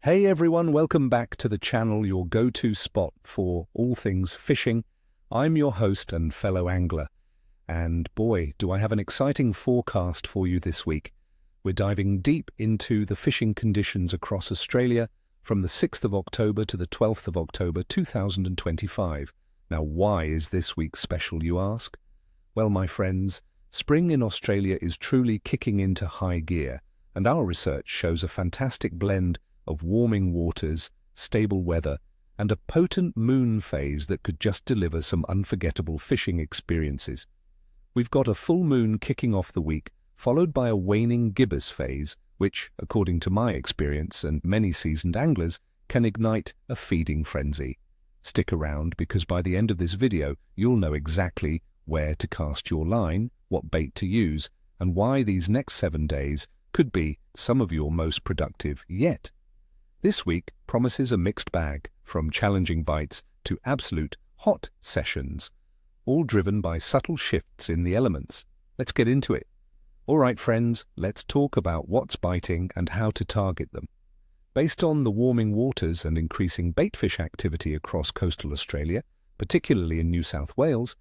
Hey everyone, welcome back to the channel, your go-to spot for all things fishing. I'm your host and fellow angler, and boy, do I have an exciting forecast for you this week. We're diving deep into the fishing conditions across Australia from the 6th of October to the 12th of October 2025. Now, why is this week special, you ask? Well, my friends, spring in Australia is truly kicking into high gear, and our research shows a fantastic blend of warming waters, stable weather, and a potent moon phase that could just deliver some unforgettable fishing experiences. We've got a full moon kicking off the week, followed by a waning gibbous phase, which, according to my experience and many seasoned anglers, can ignite a feeding frenzy. Stick around, because by the end of this video, you'll know exactly where to cast your line, what bait to use, and why these next 7 days could be some of your most productive yet. This week promises a mixed bag, from challenging bites to absolute hot sessions, all driven by subtle shifts in the elements. Let's get into it. All right, friends, let's talk about what's biting and how to target them. Based on the warming waters and increasing baitfish activity across coastal Australia, particularly in New South Wales,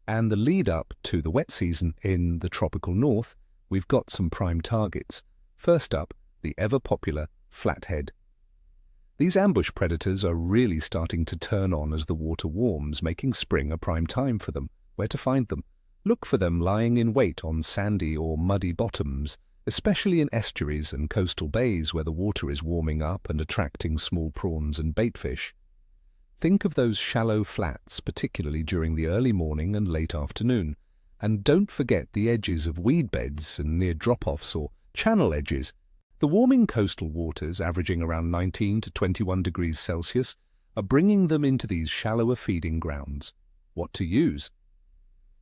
and the lead-up to the wet season in the tropical north, we've got some prime targets. First up, the ever-popular flathead. These ambush predators are really starting to turn on as the water warms, making spring a prime time for them. Where to find them? Look for them lying in wait on sandy or muddy bottoms, especially in estuaries and coastal bays where the water is warming up and attracting small prawns and baitfish. Think of those shallow flats, particularly during the early morning and late afternoon. And don't forget the edges of weed beds and near drop-offs or channel edges. The warming coastal waters, averaging around 19 to 21 degrees Celsius, are bringing them into these shallower feeding grounds. What to use?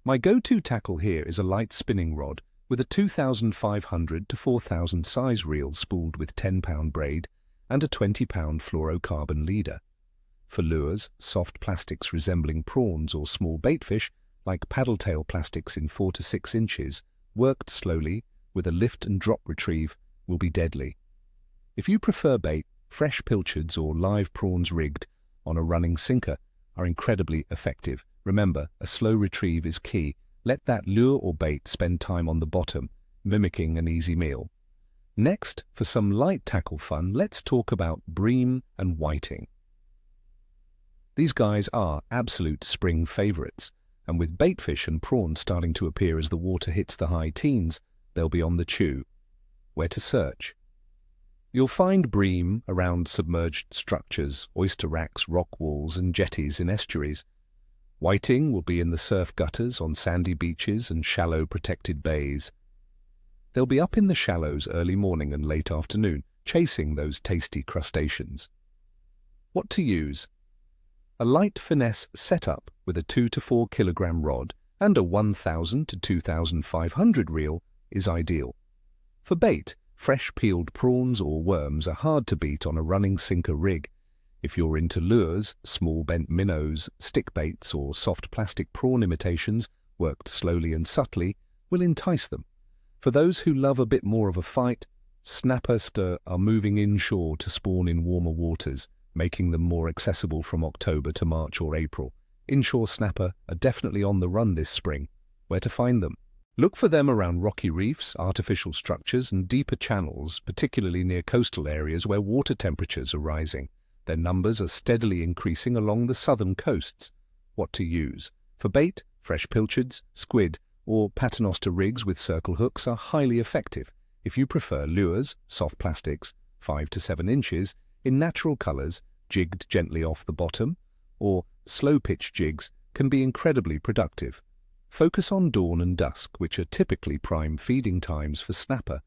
My go-to tackle here is a light spinning rod with a 2,500 to 4,000 size reel spooled with 10-pound braid and a 20-pound fluorocarbon leader. For lures, soft plastics resembling prawns or small baitfish, like paddle-tail plastics in 4 to 6 inches, worked slowly with a lift and drop retrieve, will be deadly. If you prefer bait, fresh pilchards or live prawns rigged on a running sinker are incredibly effective. Remember, a slow retrieve is key. Let that lure or bait spend time on the bottom, mimicking an easy meal. Next, for some light tackle fun, let's talk about bream and whiting. These guys are absolute spring favorites, and with baitfish and prawns starting to appear as the water hits the high teens, they'll be on the chew. Where to search? You'll find bream around submerged structures, oyster racks, rock walls, and jetties in estuaries. Whiting will be in the surf gutters on sandy beaches and shallow protected bays. They'll be up in the shallows early morning and late afternoon, chasing those tasty crustaceans. What to use? A light finesse setup with a 2 to 4 kilogram rod and a 1,000 to 2,500 reel is ideal. For bait, fresh peeled prawns or worms are hard to beat on a running sinker rig. If you're into lures, small bent minnows, stick baits or soft plastic prawn imitations, worked slowly and subtly, will entice them. For those who love a bit more of a fight, snappers are moving inshore to spawn in warmer waters, making them more accessible from October to March or April. Inshore snapper are definitely on the run this spring. Where to find them? Look for them around rocky reefs, artificial structures, and deeper channels, particularly near coastal areas where water temperatures are rising. Their numbers are steadily increasing along the southern coasts. What to use? For bait, fresh pilchards, squid, or paternoster rigs with circle hooks are highly effective. If you prefer lures, soft plastics, 5 to 7 inches, in natural colors, jigged gently off the bottom, or slow-pitch jigs can be incredibly productive. Focus on dawn and dusk, which are typically prime feeding times for snapper.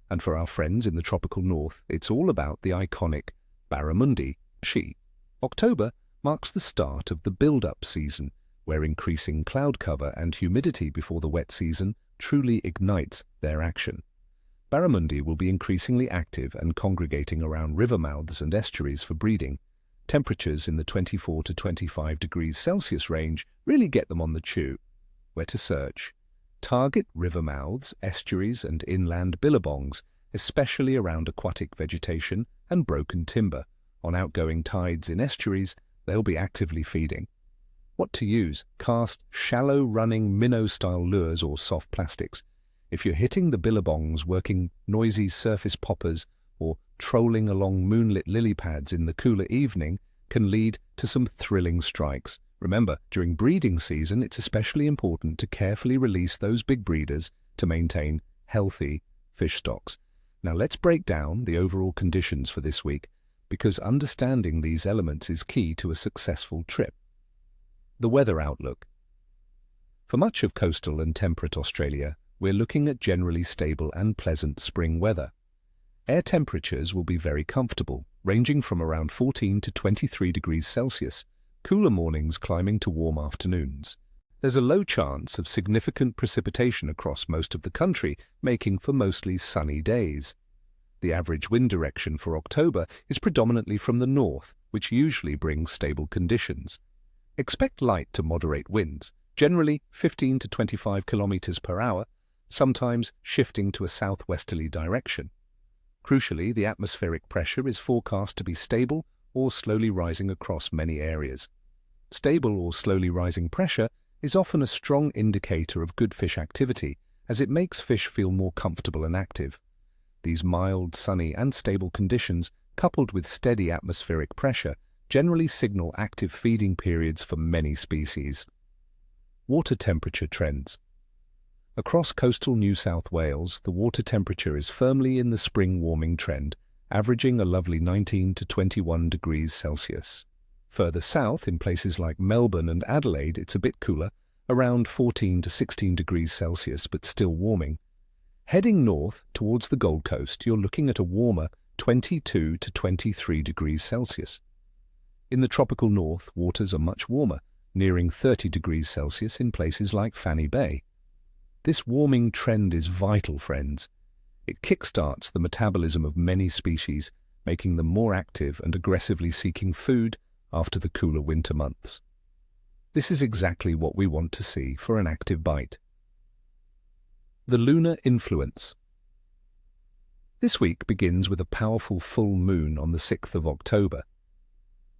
And for our friends in the tropical north, it's all about the iconic Barramundi. October marks the start of the build-up season, where increasing cloud cover and humidity before the wet season truly ignites their action. Barramundi will be increasingly active and congregating around river mouths and estuaries for breeding. Temperatures in the 24 to 25 degrees Celsius range really get them on the chew. Where to search? Target river mouths, estuaries and inland billabongs, especially around aquatic vegetation and broken timber. On outgoing tides in estuaries, they'll be actively feeding. What to use? Cast shallow-running minnow-style lures or soft plastics. If you're hitting the billabongs, working noisy surface poppers, or trolling along moonlit lily pads in the cooler evening can lead to some thrilling strikes. Remember, during breeding season, it's especially important to carefully release those big breeders to maintain healthy fish stocks. Now let's break down the overall conditions for this week, because understanding these elements is key to a successful trip. The weather outlook. For much of coastal and temperate Australia, we're looking at generally stable and pleasant spring weather. Air temperatures will be very comfortable, ranging from around 14 to 23 degrees Celsius, cooler mornings climbing to warm afternoons. There's a low chance of significant precipitation across most of the country, making for mostly sunny days. The average wind direction for October is predominantly from the north, which usually brings stable conditions. Expect light to moderate winds, generally 15 to 25 kilometers per hour, sometimes shifting to a southwesterly direction. Crucially, the atmospheric pressure is forecast to be stable or slowly rising across many areas. Stable or slowly rising pressure is often a strong indicator of good fish activity, as it makes fish feel more comfortable and active. These mild, sunny and stable conditions, coupled with steady atmospheric pressure, generally signal active feeding periods for many species. Water temperature trends. Across coastal New South Wales, the water temperature is firmly in the spring warming trend, averaging a lovely 19 to 21 degrees Celsius. Further south, in places like Melbourne and Adelaide, it's a bit cooler, around 14 to 16 degrees Celsius, but still warming. Heading north towards the Gold Coast, you're looking at a warmer 22 to 23 degrees Celsius. In the tropical north, waters are much warmer, nearing 30 degrees Celsius in places like Fanny Bay. This warming trend is vital, friends. It kickstarts the metabolism of many species, making them more active and aggressively seeking food after the cooler winter months. This is exactly what we want to see for an active bite. The lunar influence. This week begins with a powerful full moon on the 6th of October,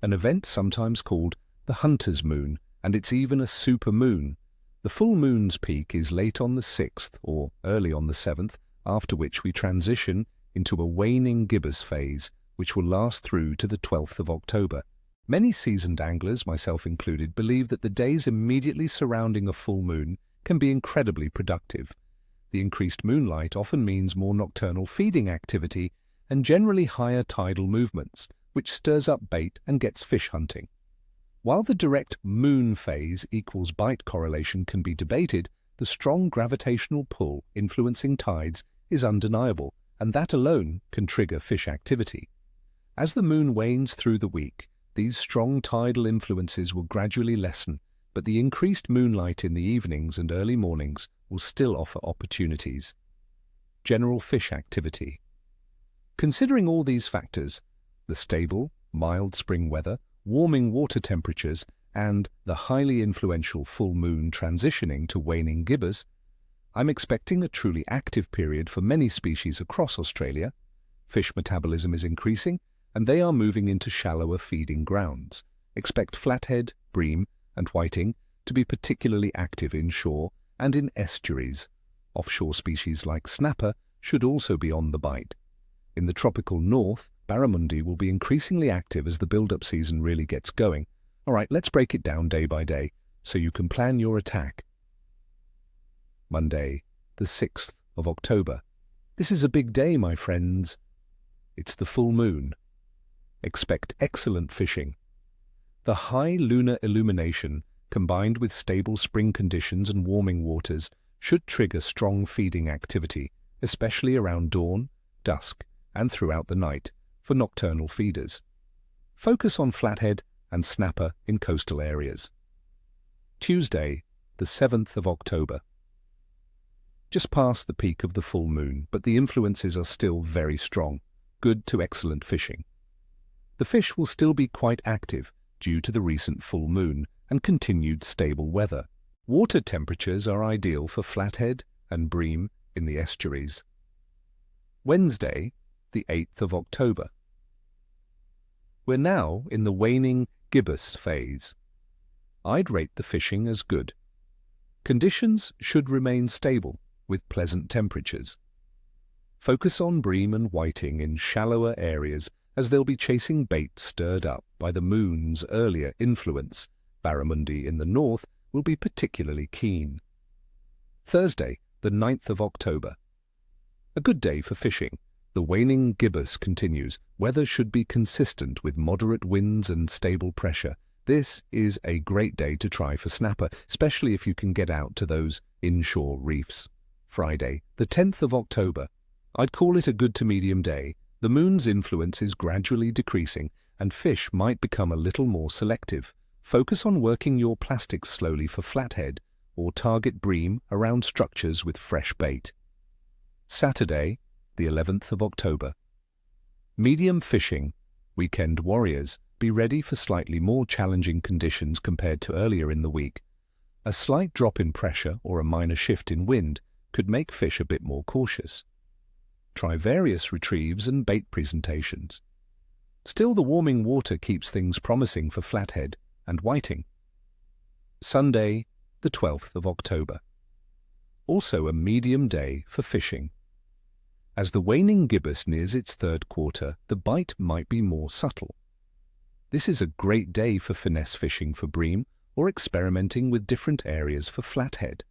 an event sometimes called the Hunter's Moon, and it's even a super moon. The full moon's peak is late on the 6th or early on the 7th, after which we transition into a waning gibbous phase, which will last through to the 12th of October. Many seasoned anglers, myself included, believe that the days immediately surrounding a full moon can be incredibly productive. The increased moonlight often means more nocturnal feeding activity and generally higher tidal movements, which stirs up bait and gets fish hunting. While the direct moon phase equals bite correlation can be debated, the strong gravitational pull influencing tides is undeniable, and that alone can trigger fish activity. As the moon wanes through the week, these strong tidal influences will gradually lessen, but the increased moonlight in the evenings and early mornings will still offer opportunities. General fish activity. Considering all these factors, the stable, mild spring weather, warming water temperatures, and the highly influential full moon transitioning to waning gibbous, I'm expecting a truly active period for many species across Australia. Fish metabolism is increasing, and they are moving into shallower feeding grounds. Expect flathead, bream, and whiting to be particularly active inshore and in estuaries. Offshore species like snapper should also be on the bite. In the tropical north, barramundi will be increasingly active as the build-up season really gets going. All right, let's break it down day by day so you can plan your attack. Monday, the 6th of October. This is a big day, my friends. It's the full moon. Expect excellent fishing. The high lunar illumination, combined with stable spring conditions and warming waters, should trigger strong feeding activity, especially around dawn, dusk, and throughout the night for nocturnal feeders. Focus on flathead and snapper in coastal areas. Tuesday, the 7th of October. Just past the peak of the full moon, but the influences are still very strong, good to excellent fishing. The fish will still be quite active due to the recent full moon and continued stable weather. Water temperatures are ideal for flathead and bream in the estuaries. Wednesday, the 8th of October. We're now in the waning gibbous phase. I'd rate the fishing as good. Conditions should remain stable, with pleasant temperatures. Focus on bream and whiting in shallower areas, as they'll be chasing bait stirred up by the moon's earlier influence. Barramundi in the north will be particularly keen. Thursday, the 9th of October. A good day for fishing. The waning gibbous continues. Weather should be consistent with moderate winds and stable pressure. This is a great day to try for snapper, especially if you can get out to those inshore reefs. Friday, the 10th of October. I'd call it a good to medium day. The moon's influence is gradually decreasing, and fish might become a little more selective. Focus on working your plastics slowly for flathead, or target bream around structures with fresh bait. Saturday, the 11th of October. Medium fishing. Weekend warriors, be ready for slightly more challenging conditions compared to earlier in the week. A slight drop in pressure or a minor shift in wind could make fish a bit more cautious. Try various retrieves and bait presentations. Still, the warming water keeps things promising for flathead and whiting. Sunday, the 12th of October. Also a medium day for fishing. As the waning gibbous nears its third quarter, the bite might be more subtle. This is a great day for finesse fishing for bream or experimenting with different areas for flathead.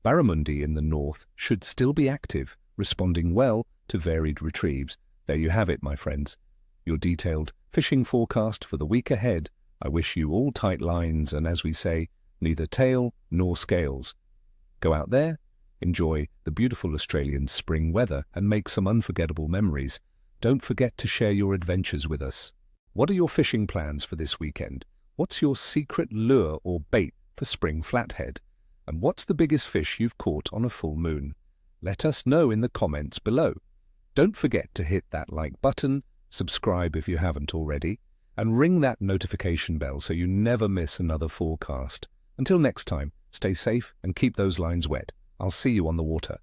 Barramundi in the north should still be active, responding well to varied retrieves. There you have it, my friends. Your detailed fishing forecast for the week ahead. I wish you all tight lines and, as we say, neither tail nor scales. Go out there, enjoy the beautiful Australian spring weather and make some unforgettable memories. Don't forget to share your adventures with us. What are your fishing plans for this weekend? What's your secret lure or bait for spring flathead? And what's the biggest fish you've caught on a full moon? Let us know in the comments below. Don't forget to hit that like button, subscribe if you haven't already, and ring that notification bell so you never miss another forecast. Until next time, stay safe and keep those lines wet. I'll see you on the water.